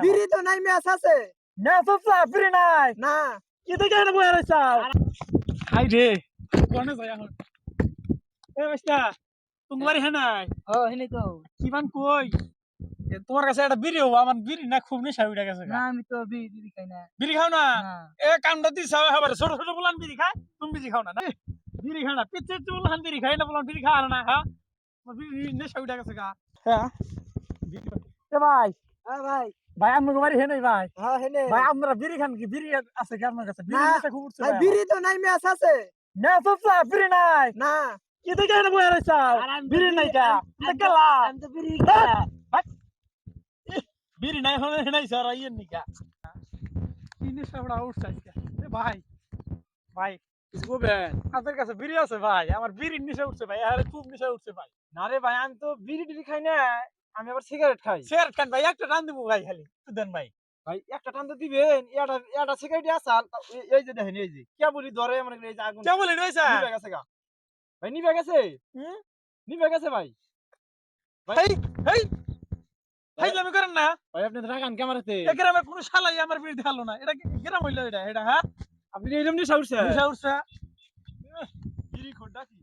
বিড়ি তো নাই ম্যাচ আছে ম্যাচ হচ্ছে ফ্রি নাই না কি দেখে এনে বয়ে রয়েছ হাই রে কোনে যায় এখন এ বাস্তা তুমি বাড়ি হ্যাঁ নাই ও হেনি তো কিমান কই তোমার কাছে একটা বিড়ি হবো আমার বিড়ি না খুব নেশা উঠে গেছে না আমি তো বিড়ি খাই না বিড়ি খাও না না এ কামটা দিছ আবার ছোট ছোট বলান বিড়ি খায় তুমি বিড়ি খাও না না বিড়ি খাও না পিচ্ছে বলান বিড়ি খাই না বলান বিড়ি খাও না হ্যাঁ বিড়ি নেশা উঠে গেছে গা হ্যাঁ এ ভাই হ্যাঁ ভাই ভাই আপনার বাড়ি হ্যাঁ নাই ভাই হ্যাঁ হেনে ভাই আপনারা বিড়ি খান কি বিড়ি আছে কি আপনার কাছে বিড়ি না নেশা খুব উঠছে ভাই বিড়ি তো নাই ম্যাচ আছে ম্যাচ হচ্ছে ফ্রি নাই না কি দেখে এনে বয়ে রয়েছ আর আমি তো বিড়ি নাই কা গেলা আমি তো বিড়ি খাই না বিড়ি নাই হলে নাই স্যার আইয়েন নিকা কি নেশা বড়া উঠছে আজকে এ ভাই ভাই কিছু বলবেন আপনার কাছে বিড়ি আছে ভাই আমার বিড়ির নেশা উঠছে ভাই আরে খুব নেশা উঠছে ভাই না রে ভাই আমি তো বিড়ি টিড়ি খাই না আমি আবার সিগারেট খাই সিগারেট খান ভাই একটা টান দিব ভাই খালি একটু দেন ভাই ভাই একটা টান তো দিবেন এটা সিগারেট আসাল এই যে দেখেন এই যে কে বলি ধরে মানে এই যে আগুন কে বলেন ভাই স্যার নিভে গেছে গা ভাই নিভে গেছে হুম নিভে গেছে ভাই হেই হেই হেই আমি করেন না ভাই আপনি তো রাখান ক্যামেরাতে এ গ্রামে কোনো শালাই আমার বিড়ি দেখালো না এটা কি গ্রাম হইলো এটা এটা হ্যাঁ আপনি এইরকম নিশা উঠছে নেশা উঠছে বিড়ি খোটা কি